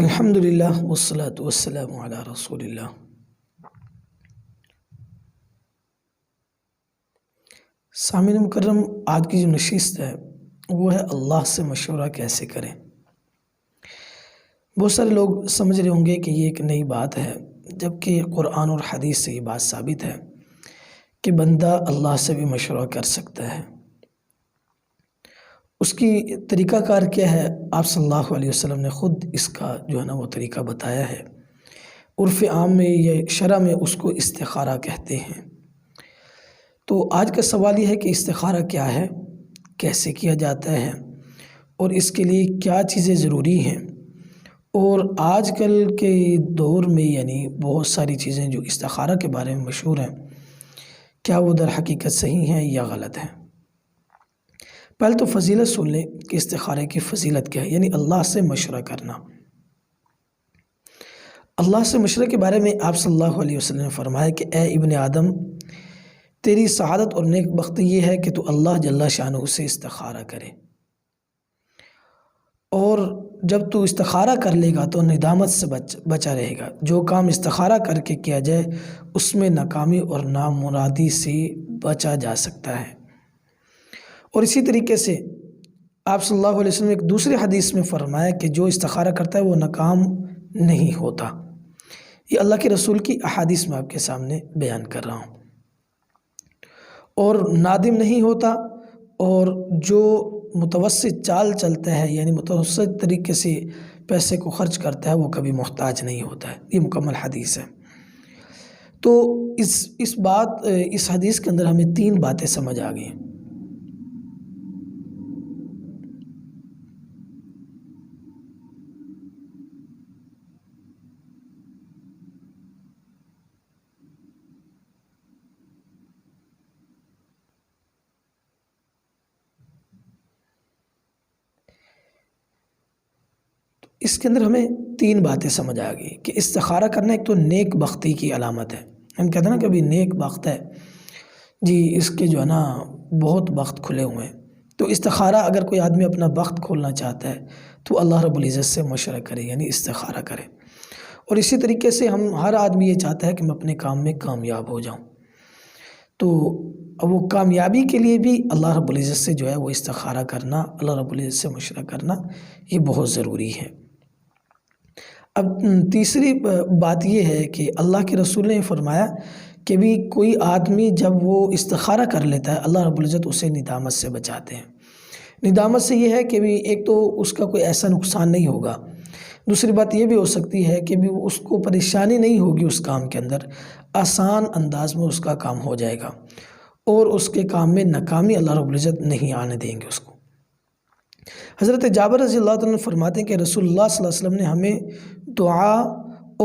الحمدللہ والصلاة والسلام علی رسول اللہ۔ سامعین مکرم، آج کی جو نشست ہے وہ ہے اللہ سے مشورہ کیسے کریں۔ بہت سارے لوگ سمجھ رہے ہوں گے کہ یہ ایک نئی بات ہے، جبکہ قرآن اور حدیث سے یہ بات ثابت ہے کہ بندہ اللہ سے بھی مشورہ کر سکتا ہے۔ اس کی طریقہ کار کیا ہے؟ آپ صلی اللہ علیہ وسلم نے خود اس کا وہ طریقہ بتایا ہے۔ عرف عام میں یا شرع میں اس کو استخارہ کہتے ہیں۔ تو آج کا سوال یہ ہے کہ استخارہ کیا ہے، کیسے کیا جاتا ہے، اور اس کے لیے کیا چیزیں ضروری ہیں، اور آج کل کے دور میں بہت ساری چیزیں جو استخارہ کے بارے میں مشہور ہیں، کیا وہ در حقیقت صحیح ہیں یا غلط ہیں۔ پہلے تو فضیلت سن لیں کہ استخارے کی فضیلت کیا ہے، اللہ سے مشورہ کرنا۔ اللہ سے مشورہ کے بارے میں آپ صلی اللہ علیہ وسلم نے فرمایا کہ اے ابن آدم، تیری سعادت اور نیک بختی یہ ہے کہ تو اللہ جل شانہ سے استخارہ کرے، اور جب تو استخارہ کر لے گا تو ندامت سے بچا رہے گا۔ جو کام استخارہ کر کے کیا جائے اس میں ناکامی اور نامرادی سے بچا جا سکتا ہے۔ اور اسی طریقے سے آپ صلی اللہ علیہ وسلم نے ایک دوسری حدیث میں فرمایا کہ جو استخارہ کرتا ہے وہ ناکام نہیں ہوتا۔ یہ اللہ کے رسول کی احادیث میں آپ کے سامنے بیان کر رہا ہوں۔ اور نادم نہیں ہوتا، اور جو متوسط چال چلتا ہے متوسط طریقے سے پیسے کو خرچ کرتا ہے وہ کبھی محتاج نہیں ہوتا ہے۔ یہ مکمل حدیث ہے۔ تو اس حدیث کے اندر ہمیں تین باتیں سمجھ آ گئی ہیں۔ اس کے اندر ہمیں تین باتیں سمجھ آ گئی کہ استخارہ کرنا ایک تو نیک بختی کی علامت ہے۔ ہم کہتے ہیں نا کبھی نیک بخت ہے جی، اس کے بہت بخت کھلے ہوئے ہیں۔ تو استخارہ اگر کوئی آدمی اپنا بخت کھولنا چاہتا ہے تو اللہ رب العزت سے مشورہ کرے، استخارہ کرے۔ اور اسی طریقے سے ہر آدمی یہ چاہتا ہے کہ میں اپنے کام میں کامیاب ہو جاؤں، تو وہ کامیابی کے لیے بھی اللہ رب العزت سے وہ استخارہ کرنا، اللہ رب العزت سے مشورہ کرنا، یہ بہت ضروری ہے۔ اب تیسری بات یہ ہے کہ اللہ کے رسول نے فرمایا کہ بھی کوئی آدمی جب وہ استخارہ کر لیتا ہے اللہ رب العزت اسے ندامت سے بچاتے ہیں۔ ندامت سے یہ ہے کہ بھی ایک تو اس کا کوئی ایسا نقصان نہیں ہوگا، دوسری بات یہ بھی ہو سکتی ہے کہ بھی اس کو پریشانی نہیں ہوگی، اس کام کے اندر آسان انداز میں اس کا کام ہو جائے گا، اور اس کے کام میں ناکامی اللہ رب العزت نہیں آنے دیں گے اس کو۔ حضرت جابر رضی اللہ عنہ فرماتے ہیں کہ رسول اللہ صلی اللہ علیہ وسلم نے ہمیں دعا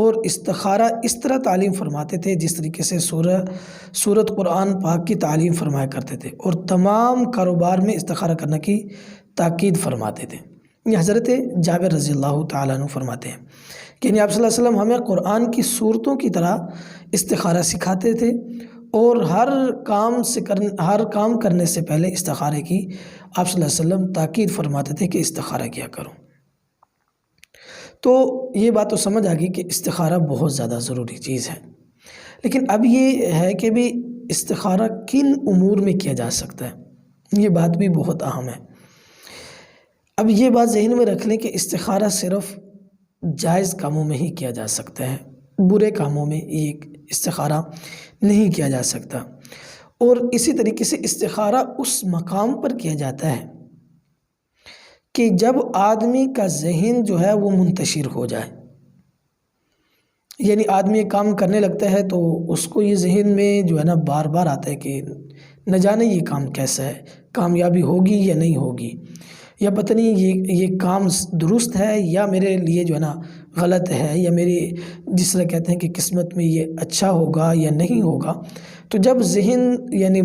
اور استخارہ اس طرح تعلیم فرماتے تھے جس طریقے سے سورۃ قرآن پاک کی تعلیم فرمایا کرتے تھے، اور تمام کاروبار میں استخارہ کرنے کی تاکید فرماتے تھے۔ یہ حضرت جابر رضی اللہ تعالیٰ عنہ فرماتے ہیں کہ آپ صلی اللہ علیہ وسلم ہمیں قرآن کی صورتوں کی طرح استخارہ سکھاتے تھے، اور ہر کام کرنے سے پہلے استخارے کی آپ صلی اللہ علیہ وسلم تاکید فرماتے تھے کہ استخارہ کیا کرو۔ تو یہ بات تو سمجھ آ گئی کہ استخارہ بہت زیادہ ضروری چیز ہے، لیکن اب یہ ہے کہ بھی استخارہ کن امور میں کیا جا سکتا ہے، یہ بات بھی بہت اہم ہے۔ اب یہ بات ذہن میں رکھ لیں کہ استخارہ صرف جائز کاموں میں ہی کیا جا سکتا ہے، برے کاموں میں یہ استخارہ نہیں کیا جا سکتا۔ اور اسی طریقے سے استخارہ اس مقام پر کیا جاتا ہے کہ جب آدمی کا ذہن وہ منتشر ہو جائے، آدمی ایک کام کرنے لگتا ہے تو اس کو یہ ذہن میں بار بار آتا ہے کہ نہ جانے یہ کام کیسا ہے، کامیابی ہوگی یا نہیں ہوگی، یا پتہ نہیں یہ کام درست ہے یا میرے لیے غلط ہے، یا میری جس طرح کہتے ہیں کہ قسمت میں یہ اچھا ہوگا یا نہیں ہوگا۔ تو جب ذہن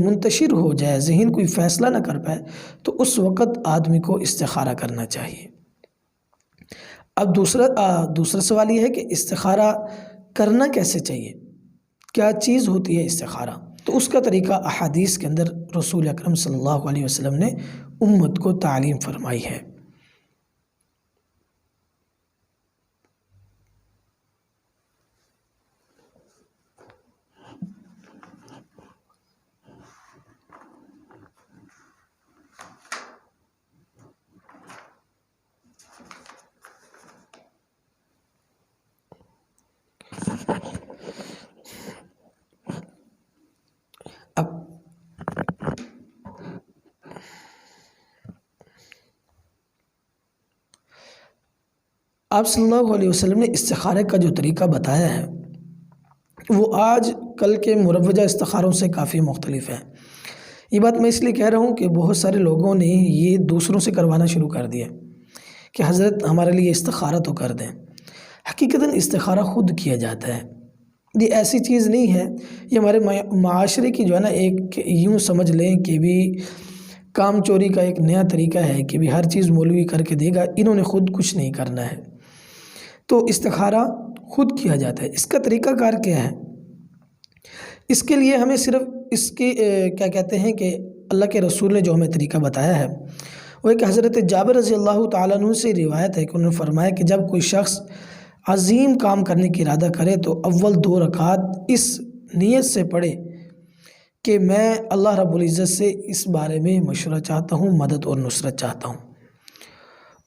منتشر ہو جائے، ذہن کوئی فیصلہ نہ کر پائے، تو اس وقت آدمی کو استخارہ کرنا چاہیے۔ اب دوسرا سوال یہ ہے کہ استخارہ کرنا کیسے چاہیے، کیا چیز ہوتی ہے استخارہ؟ تو اس کا طریقہ احادیث کے اندر رسول اکرم صلی اللہ علیہ وسلم نے امت کو تعلیم فرمائی ہے۔ آپ صلی اللہ علیہ وسلم نے استخارے کا جو طریقہ بتایا ہے وہ آج کل کے مروجہ استخاروں سے کافی مختلف ہے۔ یہ بات میں اس لیے کہہ رہا ہوں کہ بہت سارے لوگوں نے یہ دوسروں سے کروانا شروع کر دیا کہ حضرت ہمارے لیے استخارہ تو کر دیں۔ حقیقتاً استخارہ خود کیا جاتا ہے، یہ ایسی چیز نہیں ہے، یہ ہمارے معاشرے کی جو ہے نا ایک یوں سمجھ لیں کہ بھی کام چوری کا ایک نیا طریقہ ہے کہ بھی ہر چیز مولوی کر کے دے گا، انہوں نے خود کچھ نہیں کرنا ہے۔ تو استخارہ خود کیا جاتا ہے۔ اس کا طریقہ کار کیا ہے؟ اس کے لیے ہمیں صرف اس کے کیا کہتے ہیں کہ اللہ کے رسول نے جو ہمیں طریقہ بتایا ہے وہ ایک حضرت جابر رضی اللہ تعالیٰ عنہ سے روایت ہے کہ انہوں نے فرمایا کہ جب کوئی شخص عظیم کام کرنے کی ارادہ کرے تو اول 2 رکعات اس نیت سے پڑھے کہ میں اللہ رب العزت سے اس بارے میں مشورہ چاہتا ہوں، مدد اور نصرت چاہتا ہوں۔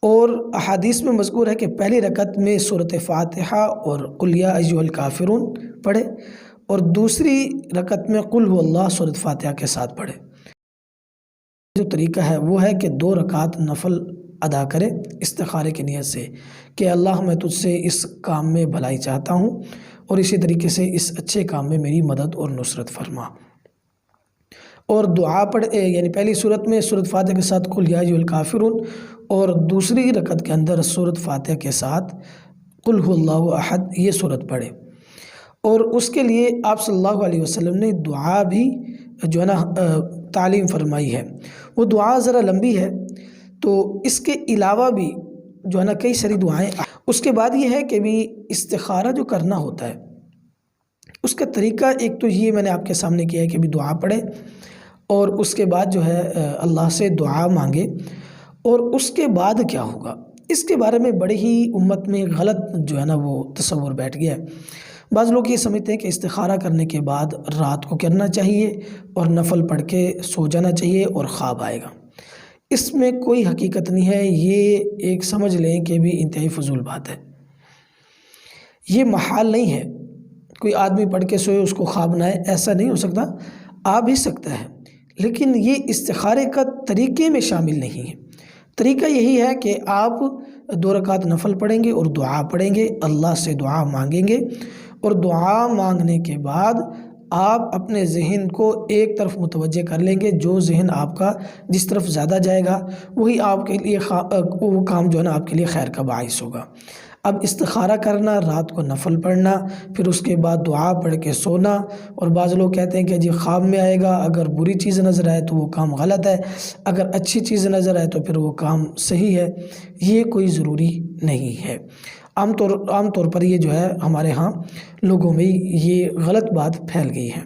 اور احادیث میں مذکور ہے کہ پہلی رکعت میں سورۃ فاتحہ اور قل یا ایھا الکافرون پڑھے اور دوسری رکعت میں قل هو اللہ سورۃ فاتحہ کے ساتھ پڑھے۔ جو طریقہ ہے وہ ہے کہ 2 رکعات نفل ادا کرے استخارے کی نیت سے کہ اللہ میں تجھ سے اس کام میں بھلائی چاہتا ہوں اور اسی طریقے سے اس اچھے کام میں میری مدد اور نصرت فرما، اور دعا پڑھے، یعنی پہلی صورت میں سورۃ فاتحہ کے ساتھ قل یا ایھا الکافرون اور دوسری رکعت کے اندر سورۃ فاتحہ کے ساتھ قل هو اللہ احد یہ صورت پڑھے۔ اور اس کے لیے آپ صلی اللہ علیہ وسلم نے دعا بھی جو ہے نا تعلیم فرمائی ہے، وہ دعا ذرا لمبی ہے، تو اس کے علاوہ بھی جو ہے نا کئی ساری دعائیں۔ اس کے بعد یہ ہے کہ بھی استخارہ جو کرنا ہوتا ہے اس کا طریقہ ایک تو یہ میں نے آپ کے سامنے کیا ہے کہ بھی دعا پڑھے اور اس کے بعد جو ہے اللہ سے دعا مانگے، اور اس کے بعد کیا ہوگا اس کے بارے میں بڑے ہی امت میں غلط جو ہے نا وہ تصور بیٹھ گیا ہے۔ بعض لوگ یہ سمجھتے ہیں کہ استخارہ کرنے کے بعد رات کو کرنا چاہیے اور نفل پڑھ کے سو جانا چاہیے اور خواب آئے گا۔ اس میں کوئی حقیقت نہیں ہے، یہ ایک سمجھ لیں کہ بھی انتہائی فضول بات ہے، یہ محال نہیں ہے۔ کوئی آدمی پڑھ کے سوئے اس کو خواب نہ آئے، ایسا نہیں ہو سکتا، آ بھی سکتا ہے، لیکن یہ استخارے کا طریقے میں شامل نہیں ہے۔ طریقہ یہی ہے کہ آپ 2 رکعت نفل پڑھیں گے اور دعا پڑھیں گے، اللہ سے دعا مانگیں گے، اور دعا مانگنے کے بعد آپ اپنے ذہن کو ایک طرف متوجہ کر لیں گے، جو ذہن آپ کا جس طرف زیادہ جائے گا وہی آپ کے لیے وہ کام جو ہے نا آپ کے لیے خیر کا باعث ہوگا۔ اب استخارہ کرنا، رات کو نفل پڑھنا، پھر اس کے بعد دعا پڑھ کے سونا، اور بعض لوگ کہتے ہیں کہ جی خواب میں آئے گا، اگر بری چیز نظر آئے تو وہ کام غلط ہے، اگر اچھی چیز نظر آئے تو پھر وہ کام صحیح ہے، یہ کوئی ضروری نہیں ہے۔ عام طور پر یہ جو ہے ہمارے ہاں لوگوں میں یہ غلط بات پھیل گئی ہے۔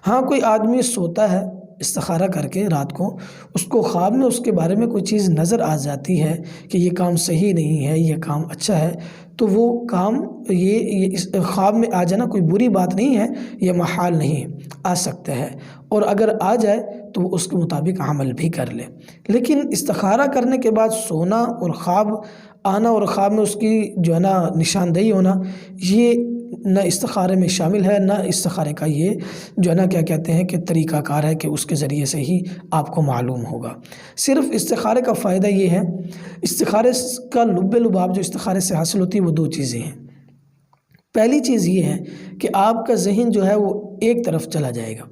ہاں کوئی آدمی سوتا ہے استخارہ کر کے رات کو، اس کو خواب میں اس کے بارے میں کوئی چیز نظر آ جاتی ہے کہ یہ کام صحیح نہیں ہے، یہ کام اچھا ہے، تو وہ کام یہ خواب میں آ جانا کوئی بری بات نہیں ہے، یہ محال نہیں ہے، آ سکتا ہے، اور اگر آ جائے تو وہ اس کے مطابق عمل بھی کر لے۔ لیکن استخارہ کرنے کے بعد سونا اور خواب آنا اور خواب میں اس کی جو ہے نا نشاندہی ہونا، یہ نہ استخارے میں شامل ہے، نہ استخارے کا یہ جو ہے نا کیا کہتے ہیں کہ طریقہ کار ہے کہ اس کے ذریعے سے ہی آپ کو معلوم ہوگا۔ صرف استخارے کا فائدہ یہ ہے، استخارے کا لب لباب جو استخارے سے حاصل ہوتی ہے وہ 2 چیزیں ہیں۔ پہلی چیز یہ ہے کہ آپ کا ذہن جو ہے وہ ایک طرف چلا جائے گا،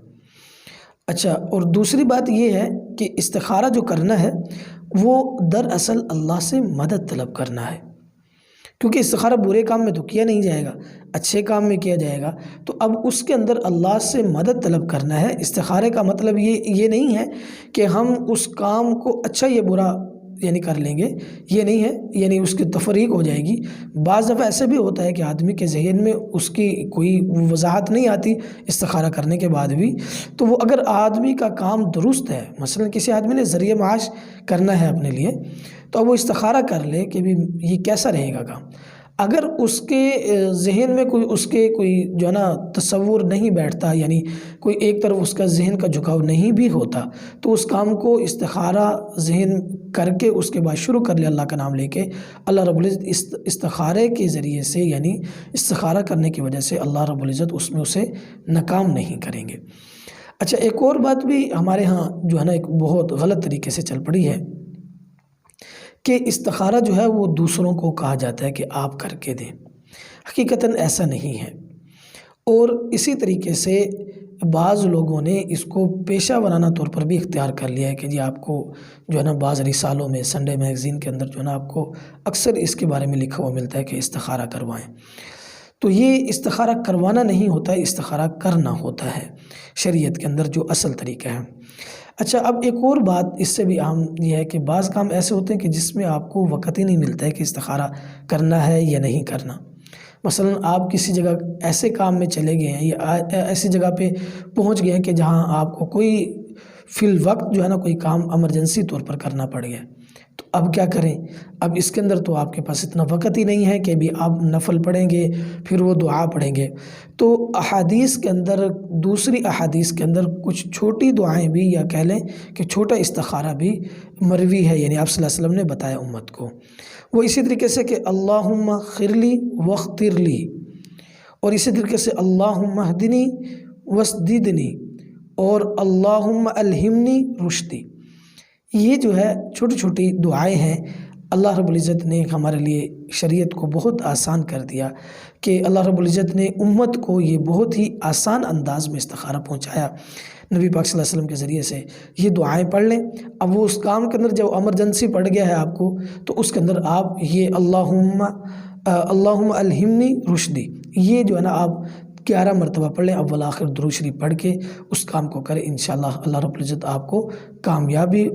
اچھا، اور دوسری بات یہ ہے کہ استخارہ جو کرنا ہے وہ دراصل اللہ سے مدد طلب کرنا ہے، کیونکہ استخارہ برے کام میں تو کیا نہیں جائے گا، اچھے کام میں کیا جائے گا، تو اب اس کے اندر اللہ سے مدد طلب کرنا ہے۔ استخارے کا مطلب یہ نہیں ہے کہ ہم اس کام کو اچھا یا برا یعنی کر لیں گے، یہ نہیں ہے، یعنی اس کی تفریق ہو جائے گی۔ بعض دفعہ ایسے بھی ہوتا ہے کہ آدمی کے ذہن میں اس کی کوئی وضاحت نہیں آتی استخارہ کرنے کے بعد بھی، تو وہ اگر آدمی کا کام درست ہے، مثلا کسی آدمی نے ذریعہ معاش کرنا ہے اپنے لیے، تو اب وہ استخارہ کر لے کہ بھی یہ کیسا رہے گا کام۔ اگر اس کے ذہن میں کوئی جو ہے نا تصور نہیں بیٹھتا، یعنی کوئی ایک طرف اس کا ذہن کا جھکاؤ نہیں بھی ہوتا، تو اس کام کو استخارہ ذہن کر کے اس کے بعد شروع کر لے اللہ کا نام لے کے، اللہ رب العزت استخارے کے ذریعے سے، یعنی استخارہ کرنے کی وجہ سے اللہ رب العزت اس میں اسے ناکام نہیں کریں گے۔ اچھا، ایک اور بات بھی ہمارے ہاں جو ہے نا ایک بہت غلط طریقے سے چل پڑی ہے کہ استخارہ جو ہے وہ دوسروں کو کہا جاتا ہے کہ آپ کر کے دیں، حقیقتاً ایسا نہیں ہے۔ اور اسی طریقے سے بعض لوگوں نے اس کو پیشہ ورانہ طور پر بھی اختیار کر لیا ہے کہ جی آپ کو جو ہے نا بعض رسالوں میں، سنڈے میگزین کے اندر جو ہے نا آپ کو اکثر اس کے بارے میں لکھا ہوا ملتا ہے کہ استخارہ کروائیں۔ تو یہ استخارہ کروانا نہیں ہوتا ہے، استخارہ کرنا ہوتا ہے شریعت کے اندر جو اصل طریقہ ہے۔ اچھا، اب ایک اور بات اس سے بھی عام یہ ہے کہ بعض کام ایسے ہوتے ہیں کہ جس میں آپ کو وقت ہی نہیں ملتا ہے کہ استخارہ کرنا ہے یا نہیں کرنا۔ مثلا آپ کسی جگہ ایسے کام میں چلے گئے ہیں یا ایسی جگہ پہ پہنچ گئے ہیں کہ جہاں آپ کو کوئی فی الوقت جو ہے نا کوئی کام ایمرجنسی طور پر کرنا پڑ گیا، تو اب کیا کریں؟ اب اس کے اندر تو آپ کے پاس اتنا وقت ہی نہیں ہے کہ ابھی آپ نفل پڑھیں گے پھر وہ دعا پڑھیں گے۔ تو احادیث کے اندر، دوسری احادیث کے اندر کچھ چھوٹی دعائیں بھی، یا کہہ لیں کہ چھوٹا استخارہ بھی مروی ہے، یعنی آپ صلی اللہ علیہ وسلم نے بتایا امت کو۔ وہ اسی طریقے سے کہ اللہم اغفر لی واغفر لی، اور اسی طریقے سے اللہم اہدنی واسددنی، اور اللہم الہمنی رشدی۔ یہ جو ہے چھوٹی چھوٹی دعائیں ہیں، اللہ رب العزت نے ہمارے لیے شریعت کو بہت آسان کر دیا کہ اللہ رب العزت نے امت کو یہ بہت ہی آسان انداز میں استخارہ پہنچایا نبی پاک صلی اللہ علیہ وسلم کے ذریعے سے۔ یہ دعائیں پڑھ لیں، اب وہ اس کام کے اندر جب ایمرجنسی پڑ گیا ہے آپ کو، تو اس کے اندر آپ یہ اللہم الہمنی رشدی، یہ جو ہے نا آپ 11 مرتبہ پڑھ لیں، اول آخر درود شریف پڑھ کے اس کام کو کریں، انشاءاللہ اللہ رب العزت آپ کو کامیابی